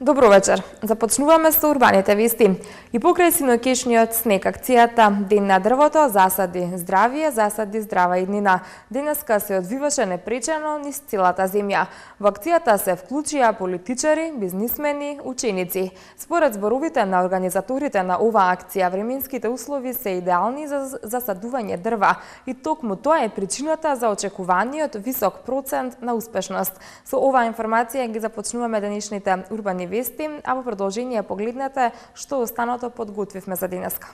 Добро вечер. Започнуваме со урбаните вести. И покрај синоќешниот снег, акцијата Ден на дрвото засади здравие, засади здрава иднина. Денеска се одвиваше непречено низ целата земја. Во акцијата се вклучија политичари, бизнисмени, ученици. Според зборовите на организаторите на оваа акција, временските услови се идеални за засадување дрва и токму тоа е причината за очекуваниот висок процент на успешност. Со оваа информација ги започнуваме денешните урбани вести, а во продолжение погледнете што останато подготвивме за денеска.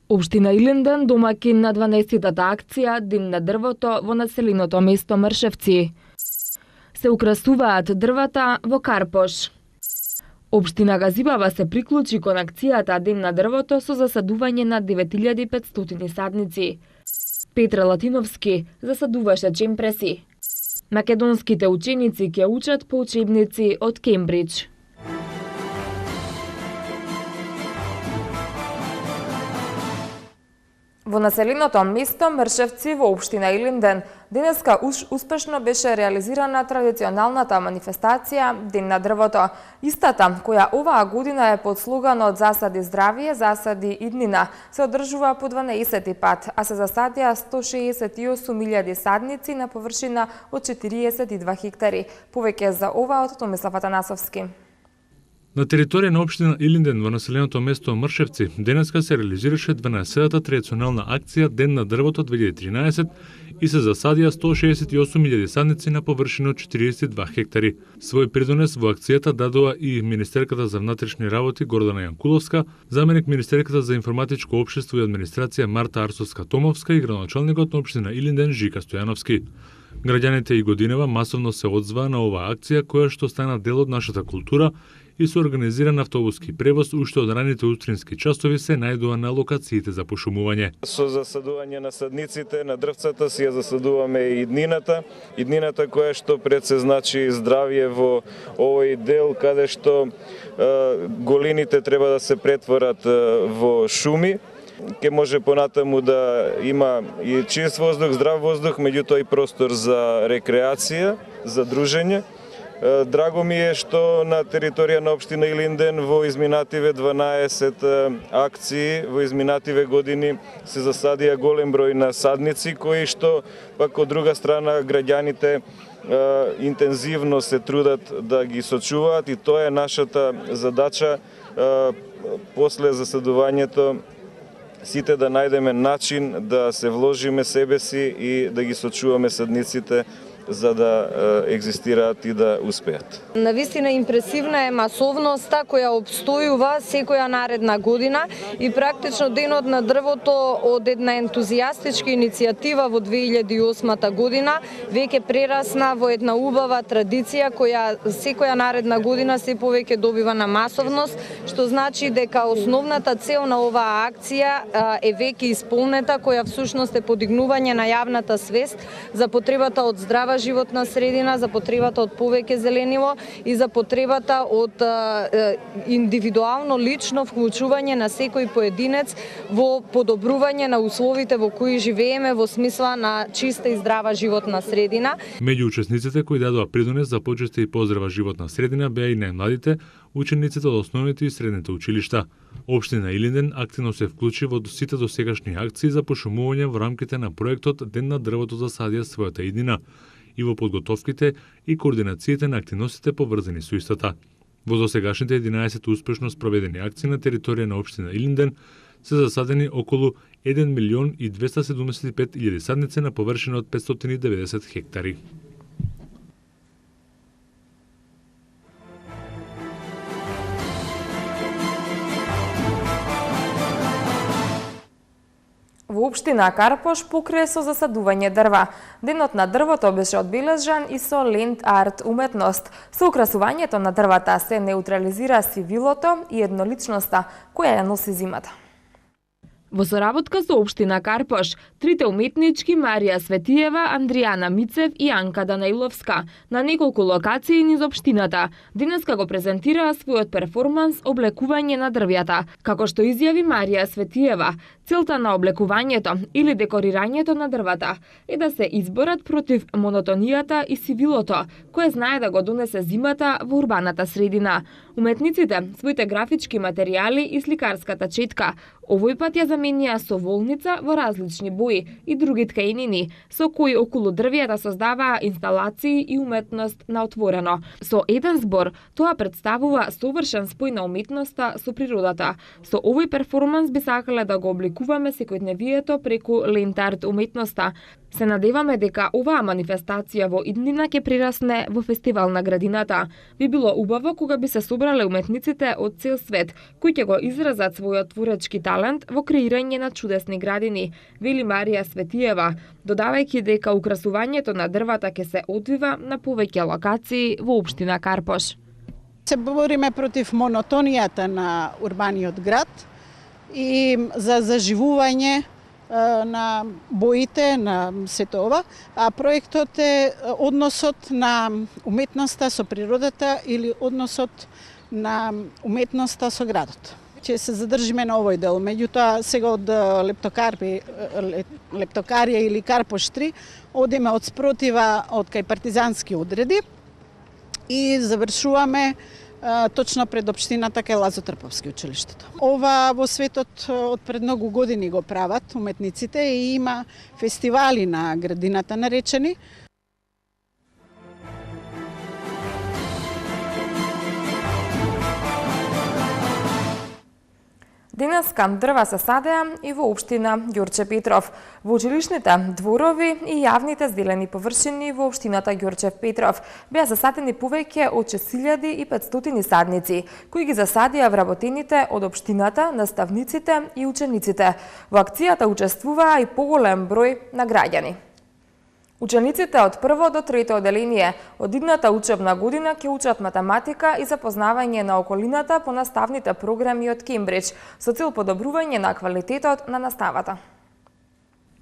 Општина Илинден домакин на 12-тата акција Ден на дрвото во населеното место Мршевци. Се украсуваат дрвата во Карпош. Општина Газибаба се приклучи кон акцијата Ден на дрвото со засадување на 9500 садници. Петра Латиновски засадуваше чемпреси. Македонските ученици ќе учат по учебници од Кембридж. Во населеното место Мршевци во општина Илинден денеска успешно беше реализирана традиционалната манифестација Ден на дрвото. Истата, која оваа година е под слоганот Засади здравие, засади иднина, се одржува по 12 пат, а се засадија 168.000 садници на површина од 42 хектари. Повеќе за ова од Томислав Атанасовски. На територија на општина Илинден во населеното место Мршевци денеска се реализираше 12-та традиционална акција Ден на дрвото 2013 и се засадија 168.000 садници на површина од 42 хектари. Свој придонес во акцијата дадоа и Министерката за внатрешни работи Гордана Јанкуловска, заменик Министерката за информатичко општество и администрација Марта Арсовска-Томовска и градоначалникот на општина Илинден Жика Стојановски. Граѓаните и годинева масовно се одзваа на оваа акција која што стана дел од нашата култура и со организиран автобуски превоз уште од раните утрински часови се најдоа на локациите за пошумување. Со засадување на садниците, на дрвцата си ја засадуваме и иднината која што пред се значи здравје во овој дел каде што голините треба да се претворат во шуми. Ке може понатаму да има и чист воздух, здрав воздух, меѓутоа и простор за рекреација, за дружење. Драго ми е што на територија на општина Илинден во изминативе 12 акции, во изминативе години се засадија голем број на садници, кои што пак од друга страна граѓаните интензивно се трудат да ги сочуваат и тоа е нашата задача после засадувањето сите да најдеме начин да се вложиме себе си и да ги сочуваме садниците за да екзистираат и да успеат. Навистина импресивна е масовноста која обстојува секоја наредна година и практично Денот на дрвото од една ентузијастичка иницијатива во 2008 година веќе прерасна во една убава традиција која секоја наредна година се повеќе добива на масовност, што значи дека основната цел на оваа акција е веќе исполнета, која всушност е подигнување на јавната свест за потребата од здрава животна средина, за потребата од повеќе зелениво и за потребата од индивидуално лично вклучување на секој поединец во подобрување на условите во кои живееме во смисла на чиста и здрава животна средина. Меѓу учесниците кои дадоа придонес за почиста и поздрава животна средина беа и најмладите, учениците од основните и средните училишта. Општина Илинден активно се вклучи во сите досегашни акции за пошумување во рамките на проектот Ден на дрвото засадија својата иднина и во подготовките и координациите на активностите поврзани со истата. Во досегашните 11 успешно спроведени акции на територија на општина Илинден се засадени околу 1.275.000 садници на површина од 590 хектари. Во општина Карпош покрај со засадување дрва. Денот на дрвото беше одбележан и со ленд арт уметност. Со украсувањето на дрвата се неутрализира сивилото и едноличноста која ја носи зимата. Во соработка со општина Карпош, трите уметнички Марија Светиева, Андријана Мицев и Анка Данаиловска на неколку локации низ општината денеска го презентираа својот перформанс Облекување на дрвјата. Како што изјави Марија Светиева, целта на облекувањето или декорирањето на дрвата е да се изборат против монотонијата и сивилото, кое знае да го донесе зимата во урбаната средина. Уметниците своите графички материјали и сликарската четка овој пат ја заменија со волница во различни бои и други ткаенини, со кои околу дрвјата создаваа инсталации и уметност на отворено. Со еден збор, тоа представува совршен спој на уметноста со природата. Со овој перформанс би сакале да го обликуваме секојдневието преку лентарт уметноста. Се надеваме дека оваа манифестација во иднина ќе прерасне во фестивал на градината. Би било убаво кога би се собрале уметниците од цел свет, кои ќе го изразат својот творечки талент во креирање на чудесни градини, вели Марија Светиева, додавајќи дека украсувањето на дрвата ќе се одвива на повеќе локации во општина Карпош. Се бориме против монотонијата на урбаниот град и за заживување на боите, на сето ова, а проектот е односот на уметноста со природата или односот на уметноста со градот. Ќе се задржиме на овој дел, меѓутоа сега од Лептокарија или Карпош 3 одиме од спротива од кај партизански одреди и завршуваме точно пред општината кај Лазо Трповски училиштето. Ова во светот од пред многу години го прават уметниците и има фестивали на градината наречени. Денеска дрва се садеа и во општина Ѓорче Петров, во училишните дворови и јавните зелени површини во општината Ѓорче Петров беа засадени повеќе од 6500 садници, кои ги засадија вработените од општината, наставниците и учениците. Во акцијата учествуваа и поголем број на граѓани. Учениците од прво до трето оделение од идната учебна година ќе учат математика и запознавање на околината по наставните програми од Кембридж со цел подобрување на квалитетот на наставата.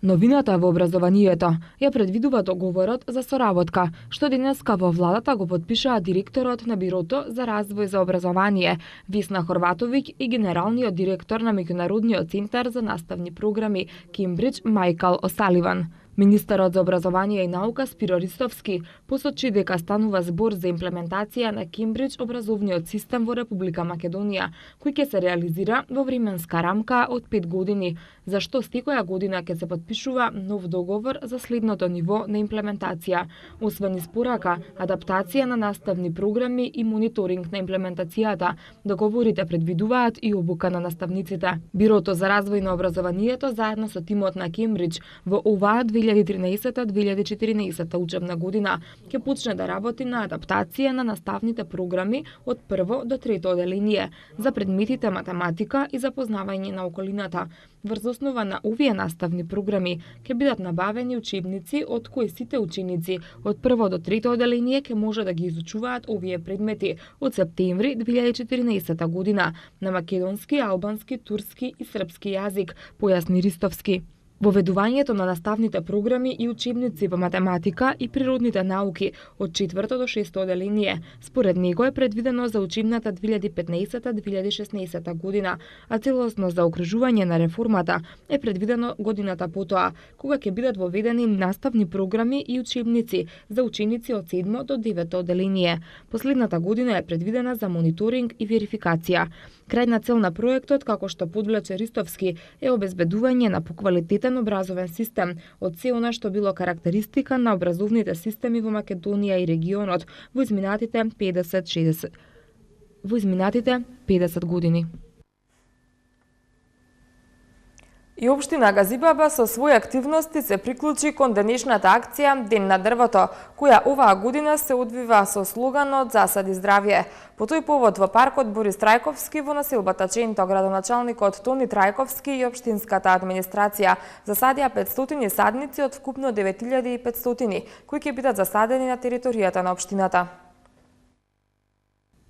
Новината во образованието ја предвидува договорот за соработка, што денеска во владата го потпишаа директорот на Бирото за развој за образование Весна Хорватовиќ и генералниот директор на Меѓународниот центар за наставни програми Кембридж Мајкал Осаливан. Министерот за образование и наука Спиро Ристовски посочи дека станува збор за имплементација на Кембридж образовниот систем во Република Македонија, кој ќе се реализира во временска рамка од 5 години, за што секоја година ќе се потпишува нов договор за следното ниво на имплементација, освен испорака, адаптација на наставни програми и мониторинг на имплементацијата. Договорите предвидуваат и обука на наставниците. Бирото за развој на образованието заедно со тимот на Кембридж во оваа 2013-2014 учебна година ќе почне да работи на адаптација на наставните програми од прво до трето оделение за предметите математика и запознавање на околината. Врз основа на овие наставни програми ќе бидат набавени учебници од кои сите ученици од прво до трето оделение ќе може да ги изучуваат овие предмети од септември 2014 година на македонски, албански, турски и српски јазик, појасни Ристовски. Воведувањето на наставните програми и учебници во математика и природните науки од 4 до 6 оделение, според него е предвидено за учебната 2015-2016 година, а целосно заокружување на реформата е предвидено годината потоа, кога ќе бидат воведени наставни програми и учебници за ученици од 7 до 9 оделение. Последната година е предвидена за мониторинг и верификација. Крајна цел на проектот, како што подвлече Ристовски, е обезбедување на поквалитетен образовен систем од се она што било карактеристика на образовните системи во Македонија и регионот во изминатите 50 години. И општина Газибаба со своји активности се приклучи кон денешната акција Ден на дрвото, која оваа година се одвива со слоганот Засади здравје. По тој повод во паркот Борис Трајковски во населбата Ченто, градоначалникот Тони Трајковски и општинската администрација засадија 500 садници од вкупно 9500, кои ќе бидат засадени на територијата на општината.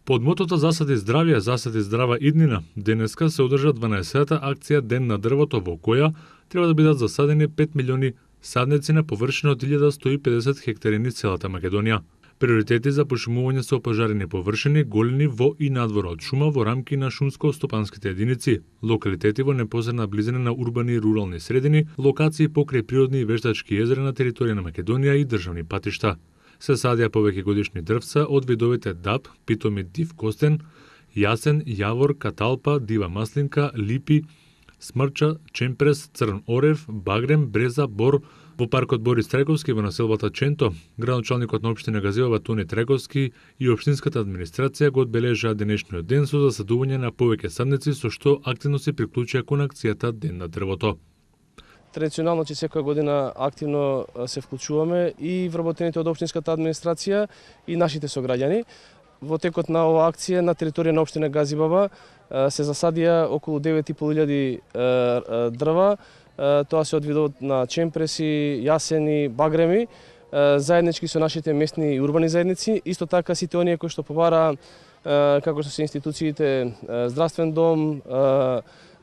Под мотото Засади здравје, засади здрава иднина, денеска се одржа 12-та акција Ден на дрвото, во која треба да бидат засадени 5 милиони садници на површина од 1150 хектари низ целата Македонија. Приоритети за пошумување со опожарени површини, голини во и надвор од шума во рамки на шумско-стопанските единици, локалитети во непосредна близина на урбани и рурални средини, локации покрај природни и вештачки езера на територија на Македонија и државни патишта. Се садија повеќе годишни дрвца од видовите даб, питоми див костен, јасен, јавор, каталпа, дива маслинка, липи, смрча, чемпрес, црн орев, багрем, бреза, бор. Во паркот Борис Треговски во населбата Ченто, градоначалникот на општина Газиваба Тони Треговски и општинската администрација го одбележаа денешниот ден со засадување на повеќе садници, со што активно се приклучија кон акцијата Ден на дрвото. Традиционално че секоја година активно се вклучуваме и вработените од општинската администрација и нашите сограѓани. Во текот на оваа акција на територија на општина Газибаба се засадија околу 9.500 дрва. Тоа се од видот на чемпреси, јасени, багреми, заеднички со нашите местни и урбани заедници. Исто така сите оние кои што побараа, како што се институциите, здравствен дом,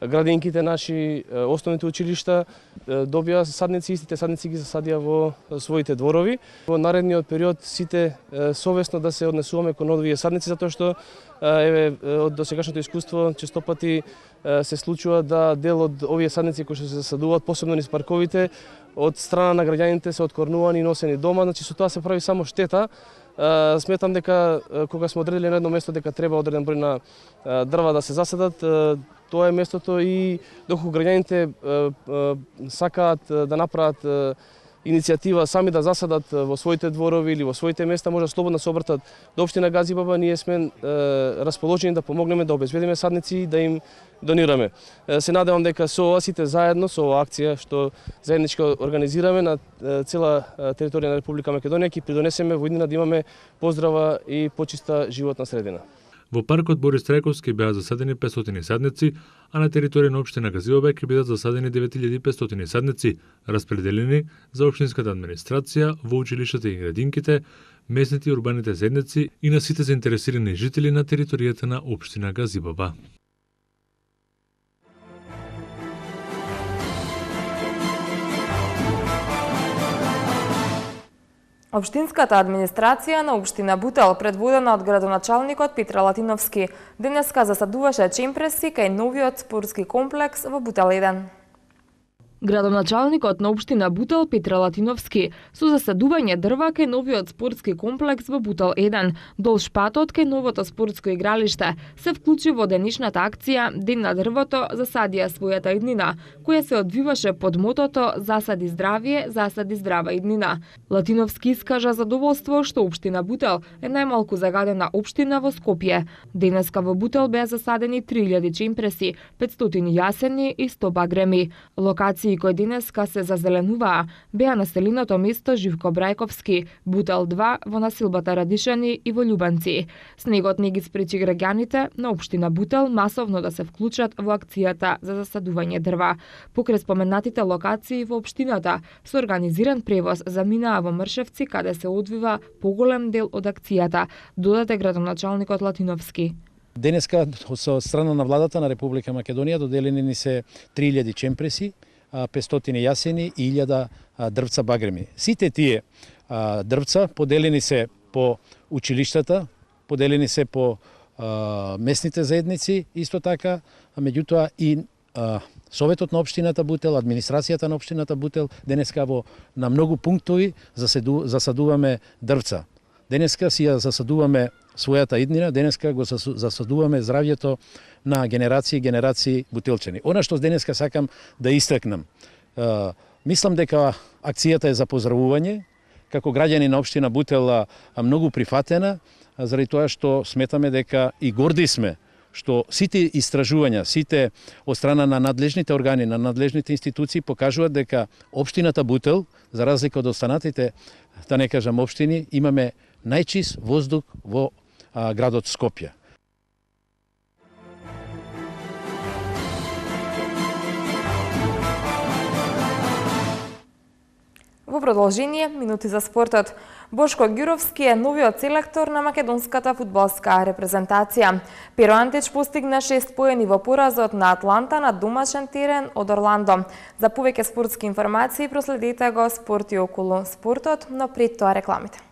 градинките наши, основните училишта, добија садници, истите садници ги засадија во своите дворови. Во наредниот период сите совесно да се однесуваме кон овие садници, затоа што од досегашното искуство често пати се случува да дел од овие садници кои што се засадуваат, посебно низ парковите, од страна на граѓаните се откорнувани и носени дома, значи со тоа се прави само штета. Сметам дека кога сме одредили на едно место дека треба одреден број на дрва да се засадат, тоа е местото и доколку граѓаните сакаат да направат иницијатива сами да засадат во своите дворови или во своите места, може слободно се обртат до општина Газибаба, ние сме расположени да помогнеме да обезбедиме садници и да им донираме. Се надевам дека со ова сите заедно, со оваа акција што заеднички организираме на цела територија на Република Македонија, ќе придонесеме во иднина да имаме поздрава и почиста животна средина. Во паркот Борис Треговски беа засадени 500 садници, а на територија на општина Газиваба ќе бидат засадени 9500 садници, распределени за општинската администрација, во училиштата и градинките, местните и урбаните заедници и на сите заинтересирани жители на територијата на општина Газиваба. Општинската администрација на општина Бутел, предводена од градоначалникот Петра Латиновски, денеска засадуваше чемпреси кај новиот спортски комплекс во Бутел 1. Градоначалникот на општина Бутел Петра Латиновски со засадување дрва кај новиот спортски комплекс во Бутел 1, долж патот кај новото спортско игралиште, се вклучи во денешната акција Ден на дрвото засадија својата иднина, која се одвиваше под мотото Засади здравје, засади здрава иднина. Латиновски искажа задоволство што општина Бутел е најмалку загадена општина во Скопје. Денеска во Бутел беа засадени 3000 чемпреси, 500 јасени и 100 багреми. Локации кои денеска се зазеленуваа беа населеното место Живко Брајковски, Бутел 2 во населбата Радишани и во Љубанци. Снегот не ги спречи граѓаните на општина Бутел масовно да се вклучат во акцијата за засадување дрва. Покрај споменатите локации во општината, со организиран превоз заминаа во Мршевци, каде се одвива поголем дел од акцијата, додаде градоначалникот Латиновски. Денеска со страна на владата на Република Македонија доделени ни се 3000 чемпреси, 500 јасени и 1000 дрвца багреми. Сите тие дрвца поделени се по училиштата, поделени се по местните заедници, исто така, меѓутоа и Советот на општината Бутел, администрацијата на општината Бутел, денеска на многу пунктови засадуваме дрвца. Денеска си ја засадуваме својата иднина, денеска го засадуваме здравјето на генерации бутелчани. Она што денеска сакам да истакнам, мислам дека акцијата е за поздравување, како граѓани на општина Бутел многу прифатена, заради тоа што сметаме дека и горди сме што сите истражувања, сите од страна на надлежните органи, на надлежните институции покажуваат дека општината Бутел, за разлика од останатите, да не кажам општини, имаме најчист воздух во градот Скопје. Во Во продолжение, минути за спортот. Бошко Ѓуровски е новиот селектор на македонската фудбалска репрезентација. Перо Антич постигна 6 поени во поразот на Атланта на домашен терен од Орландо. За повеќе спортски информации проследете го Спорт и околу спортот, но пред тоа рекламите.